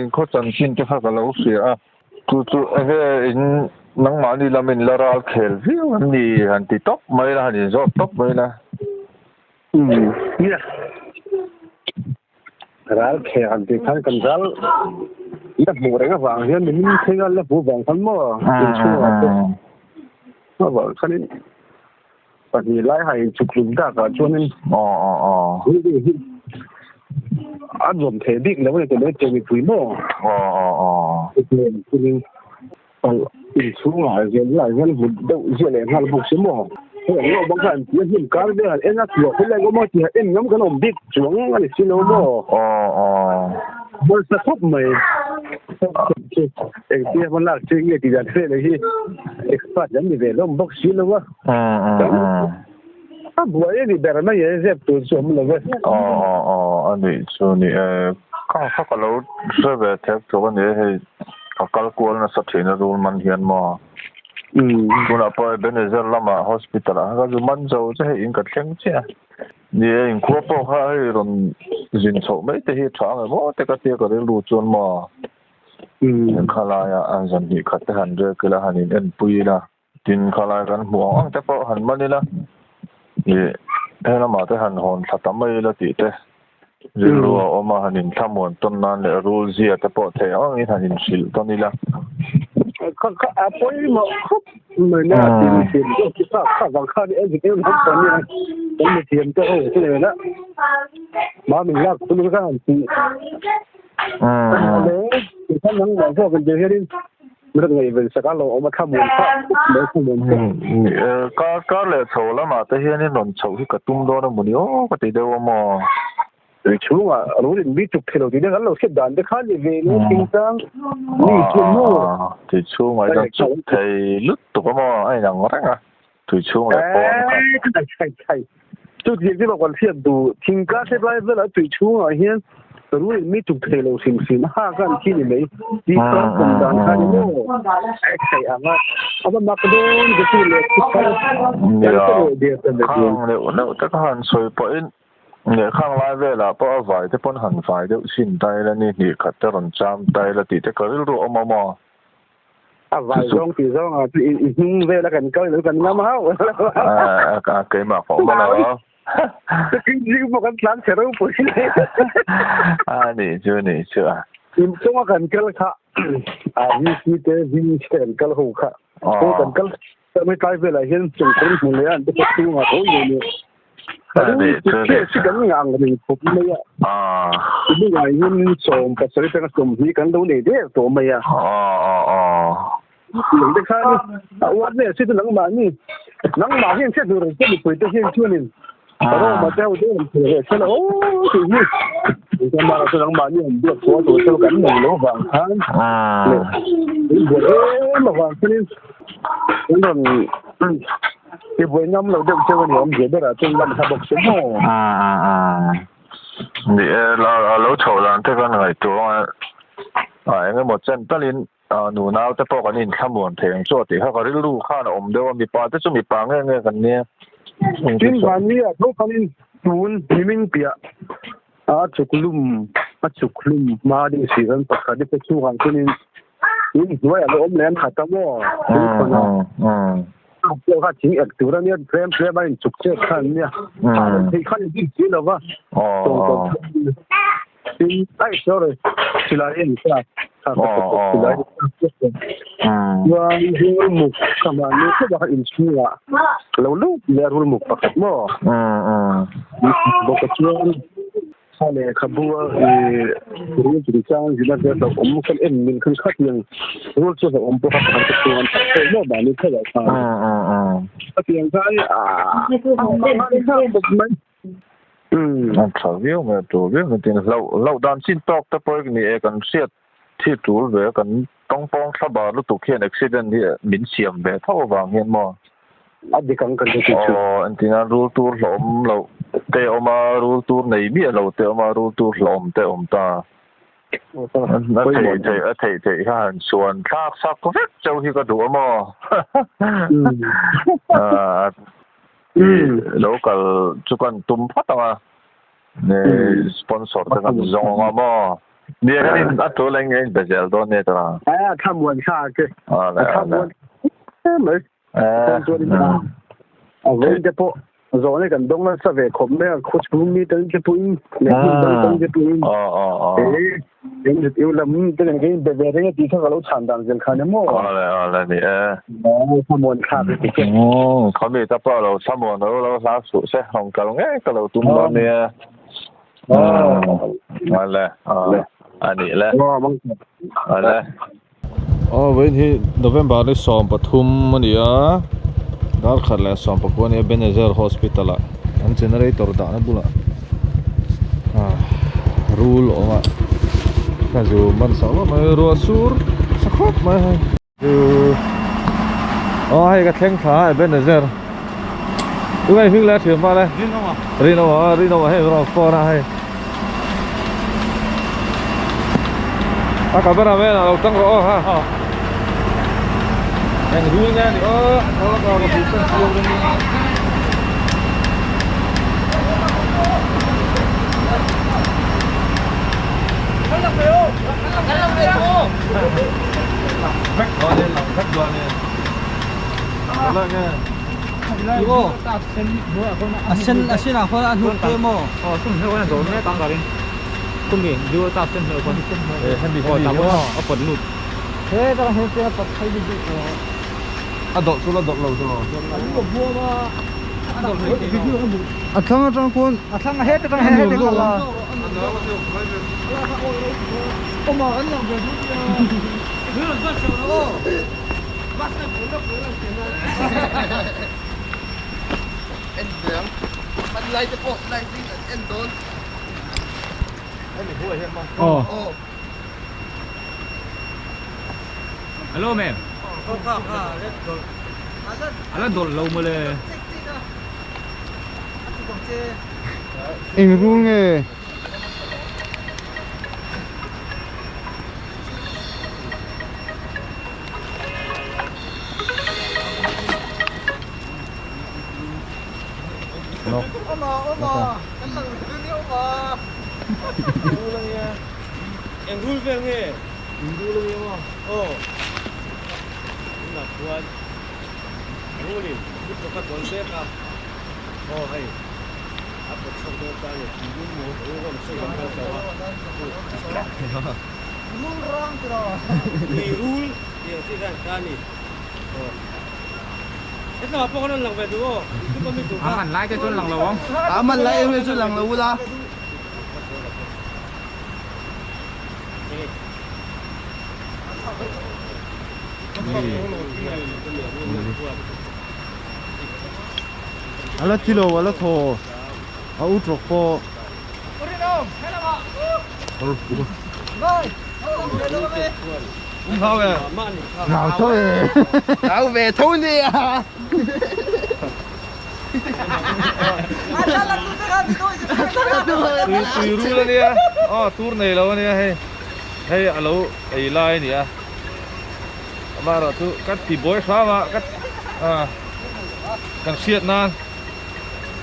in ko chan chin te kha ka lo sia chu ave in nang ma ni lamin laral khel viu an ni han ti top mai la ni zo top mai la ya ral khel an ti khan kan ral la bu re ga wang hian min thega la bu wang kan mo chu ma ba khaninปัจจุบันให้จุกลุ่มได้ก็ช่วงนี้อันรวมเทดิกแล้วเนี่ยจะได้เจอมีคุยโม่คืออีกช่วงหลายเดือนหุ่นเดาเสียแรงงานบุกสมองเฮ้ยเราบางครั้งเห็นการเดินนักตัวคนแรกก็มาที่เอ็นน้ำขนมดิกช่วงอะไรสิโนโม่บริษัทใหม่เอกเตี้ยมันหลักจริงที่จะได้เลยที่เอ็กซ์พอร์ตยังมีเวลาบุกสิโนว่าบัวนี่แบบนั้นยังเจ็บตัวสมเลยอันนี้ช่วงนี้ข้าวก็เราเชื่อแบบแท็กตัวนี้ให้กัลกวนนะสัตย์นะดูมันเหียนมาคุณอาไปเป็นเรื่องละมา hospital ก็จะมันจะให้อิงกัดแข็งเช่เนี่ยอิงควบคู่ให้รอนจินโฉไม่แต่เหตุฉางเลยมั้งแต่ก็เที่ยวก็ได้รู้จนมาข้าลายอันสันติขัดหันเรื่องก็ละหันอินปุยละจินข้าลายกันห่วงแต่พอหันมานี่ละเนี่ยให้ละมาแต่หันหอนสัตย์ไม่ละติเตเรื่องรัวออกมาหันอินทำมวนต้นนั้นเลยรู้เสียแต่พอเที่ยวนี่หันอินสิลตอนนี้ละก็ปอยมาเหมือนน่ะทีมก็คิดว่าข้าวข้าวนี่เอ็นที่มันตอนนี้ผมมีทีมก็โอ้ใช่เลยนะมามีรักคุณก็ที่เลยท่านนั่งมองพวกกันเจอที่นี่มันก็เลยเป็นสักการเราเอามาทำบุญพระเลยทำบุญก็เลยโฉแล้วมาแต่เฮียนี่หนุนโฉที่กระตุ้มโดนหมดนี่โอ้ก็ติดเดียวมาช่วงรู้ดิมีจุกเทโลที่เดี๋ยวเราเสียดันจะข้าเลยเวนุจริงจังนี่ช่วงโน่ที่ช่วงไอ้จะจุกเทลุดตัวมาไอ้ยังไงอ่ะที่ช่วงเลยใช่จุดที่บอกว่าเสียดูทิ้งก้าเสียไปแล้วที่ช่วงเฮียรู้ดิมีจุกเทโลสิ่งห้ากันที่นี่ไหมดีกว่าคนดันข้านี่โน่ใช่อ่ะว่าเอามามาโดนจะพูดเลยที่เขาเนี่ยข้างเลยแล้วแต่ก็หันสวยปอยเนี่ยข้างไล่เวลาเพราะว่าฝ่ายที่พ้นหันฝ่ายเดี๋ยวสิ้นใจแล้วนี่ขัดจะรันจามใจแล้วติดจะก็รู้ออกมาฝ่ายช่องที่ช่องเวลากันก็หรือกันน้ำเฮาเกมของมาแล้วจะกินยิ่งบอกกันหลังเสร็จแล้วปุ๊บนี่เชื่อยิ่งช่วงกันก็เลยค่ะนี่คือเดี๋ยวยิ่งเช่นก็หูค่ะโอ้กันก็จะไม่ใกล้เวลาเห็นจุดตรงหัวเลยอันจะพูดถึงว่าโอ้ยเนี่ยที่กันงานกันผมไม่ที่งานยิ่งส่งภาษาที่เป็นส่งที่กันดูเนี่ยเดี๋ยวตัวไม่หลังจากนั้นวันนี้สิ่งหลังมานี่หลังมาเห็นเช่นดูเลยจะมีปุ๋ยจะเห็นช่วงนี้เรามาเจ้าเดิมเฉยๆโอ้สิ่งนี้จะมาเราหลังมานี่เดือดตัวเจ้ากันหนึ่งแล้วบางครั้งเนี่ยบวชมาบางครั้งนั่นที่บวชน้ำเราเดิมเจ้าเนี่ยผมเห็นได้ละจนวันทำบุญสมบูรณ์เนี่ยเราโฉลานที่กันไงตัวงั้นหมดเส้นตะลินหนูน้าแต่พอกันนี่ข้ามวนเพลงโซ่ติเขาก็ได้รู้ข้านะอมเดียวว่ามีปลาแต่จะมีปลาเงี้ยกันเนี่ยจริงวันนี้ทุกคนจูนมีมิ่งเปียจุกลุ่มมาดีสิกันปกติไปสู้กันคนนี้นี่ด้วยเราอมแหลมขัดตะว่าเจ้าข้าทิ้งเอกตัวนี้เพลมมันจุกเจ้าขันเนี่ยที่ขันยิ่งจีนหรอวะที่ไอ้เจ้าเลยสิลาเอ็นใช่สิลาว่ารูลมุกขมานี่ก็บอกอินชัวเราลูกเรียรูลมุกปกติมั้งบอกชัวอะไรขบัวเรื่องจุดจ้างที่นั่นเราอมกันเอ็นมันขึ้นขัดยังรู้สึกว่าอมปกติขัดตัวมันเป็นโน่แบบนี้เท่าไหร่ครับเพียงแค่นั่นชาววิวมาตัววิวมันจริงเราด้านสิ้นตอกแต่พอนี่กันเสียที่จูลเวกันต้องป้องสบายรู้ตุกเขียนอุบิเหตุที่มินเสียมแบบเท่าบางเห็นมั้งอันนี้กันกันที่ชูอันที่นั่นรู้ตัวหลอมเราเตะออกมารู้ตัวในเบี้ยเราเตะออกมารู้ตัวหลอมเตะอมตานั่นเทข้าส่วนซักก็เจ้าที่ก็ดูมั้งแล้วก็จุกันตุ้มพัดมาเนี่ยสปอนเซอร์กันจงมา dia kan ini atau lagi belajar tuh nih terang ทำมวนค่าเก lah ทำมวนเลยตัวนี้เอาเว้นจะพอโซนกันตรงนั้นสเวคมเนี่ยโคชรุ่มนี่ตั้งจะปุ่นเนี่ยตั้งจะปุ่นเดี๋ยวเรามึงตั้งกันเดี๋ยวเรื่องที่เขาเราฉันดังจะขันมั่วเลยนี่ทำมวนค่าไปติดเขามีแต่พอเราทำมวนเราสาวสุดเสียของกันก็เราตุ้มตอนเนี่ยอะไรอันนี้แหละอะไรเว้นที่โนเวมบาร์ได้ซ้อมปทุมมันเนี่ยดาร์ขัดแล้วซ้อมปกวนเนี่ยเบนเซอร์ฮอสพิทอลละอันเจเนเรเตอร์ด่านบุละรูลออกมาก็จะมันสาวมารัวสูร์สักครับมาให้ให้กระเทงขาเบนเซอร์ยังไงพึ่งแล้วถึงมาเลยรีโนวาให้เราฟอร์นะให้kabar apa ya? Utang roh ha. Yang dulunya nih, kalau bisa sebelum ini. Kalau beo. Back dua nih. Alangnya. Ibu, asin apa? Anu demo. Oh, sumber kan zone tanggarin. Không biển đưa tạp chân hở con tạp con ở phần lụt thế ta hết thế tập thấy đi độ số là độ lầu số thằng trong con thằng hết thằng hết rồi không mà ăn làm việc nữa là rất sầu đó bắt được cuốn được em dưỡng bắt lấy cho bộ lấy em tốn Hello mẹ. Anh đồn lâu mà lề. Anh run nghe. No. Oma. Yang dulu bang ni, yang dulu ni mah. Oh, nak buat, dulu ni, kita kat konsep ah. Oh, hey, apa sebab tanya, dulu orang sebab apa? Dulu orang terus. Ni rule yang tidak kani. Oh. Itu apa kau nak buat tu? Itu kami tu. Aman lah ke tu lang lawang. Aman lah yang tu lang lawu lah. Ala kilo ala tho au trok po nào thôi nào về thôi đi à tùy ru lên đi à tour này lâu nè hay alo ai lai nè mà rồi tu cắt tì bối xóa mà cắt càng xiết nan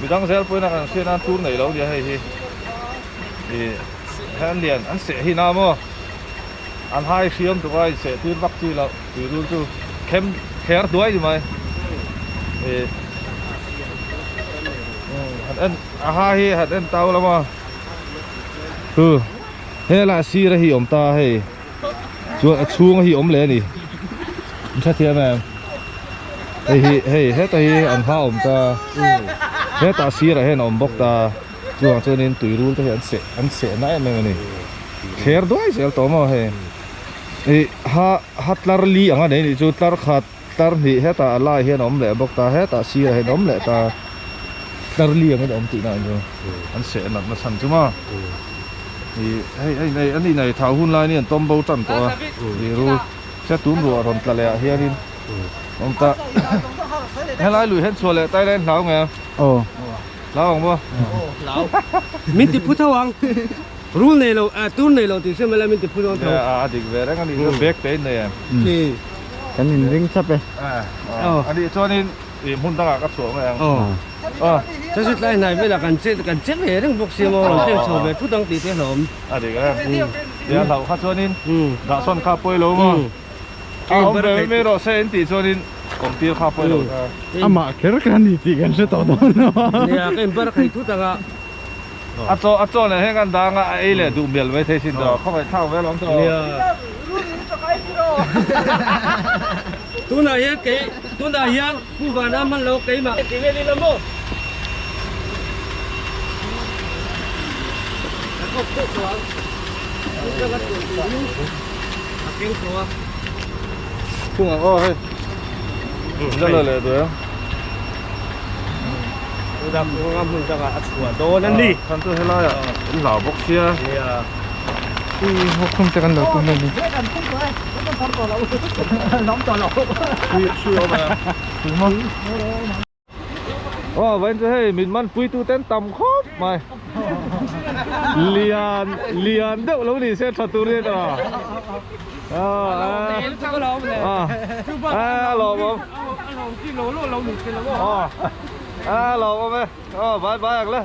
bị đăngzel pui na càng xiết nan tour này lâu đi hay thì anh liền anh sẽ hi nào mà anh hai xiêm tụi bay sẽ tuyên bắc chi là tùy ru tu kem khéo đuôi gì mày thì hạt hai hạt tao lắm mà thế là xí ra hi ông ta hay chuông hi ông lẽ nè chắc thiệt mà hey hết tay anh ha ông ta hết ta xí ra hết ông bốc ta chuông cho nên tùy rule tới anh sẽ nãy mình này khéo đuôi sẽ tóm mà hey hat lar li ang này này chú tar khát tar thì hết ta lai hết ông lẽ bốc ta hết ta xí ra hết ông lẽ ta tar li ang ông tị này rồi anh sẽ nặn nó sẵn chứ mà thì này anh này tháo hun lai này tôm bao trần to thì rồi sẽ túm rùa rồi ta lẹ here đi ông ta hay lai lùi hết xua lẹ tay lên lão nghe lão không bao lão mình thì phút thawang rule này lâu tour này lâu thì xem là mình thì phút thawang thì về đấy anh đi back tới này thì cái mình ring sắp đây anh đi cho nên thì hun ta cắt xuống này thế này bây giờ cần chết về đang buộc xe mà làm sao về phút đang tí thế hổm thì cái เดี๋ยวเราข้าชวนนินดาส่วนข้าป่วยลงเอาไม่รอเส้นตีชวนนินของตีข้าป่วยลงอ่ะมาแค่กันนี่ตีกันใช่ต่อต่อเนาะเนี่ยก็เปิดใครทุกต่างอาโจเนี่ยให้กันดังอ่ะไอ้เลยดูเบลไว้เทสินดอกเข้าไปเท่าไว้ลองตัวเนี่ยตัวไหนกี่ตัวไหนยังผู้ว่าน้ำมันโลกกี่มากี่เวลีละมั้งก็ตัวจะก็ตัวเก่งตัวพุ่งอ่ะโอ้เฮ้ยจะเลยตัวดำงามมึงจะก็อัดหัวโดนั่นดิทำตัวให้ไรอ่ะหล่าบกเชียเนี่ยพวกคุณจะกันดอกคุณนี่ล้อมตัวเราช่วยเอาไปถึงมั้งอ๋อวันจะให้มินมันปุยตู้เต้นต่ำครบไหมเลียนเด็กเราดิเสียชัดตัวเรียนอ่ะก็ล้อมเลยหล่อมั้งที่โลเราหนึ่งกิโลหล่อมั้ยบายเลย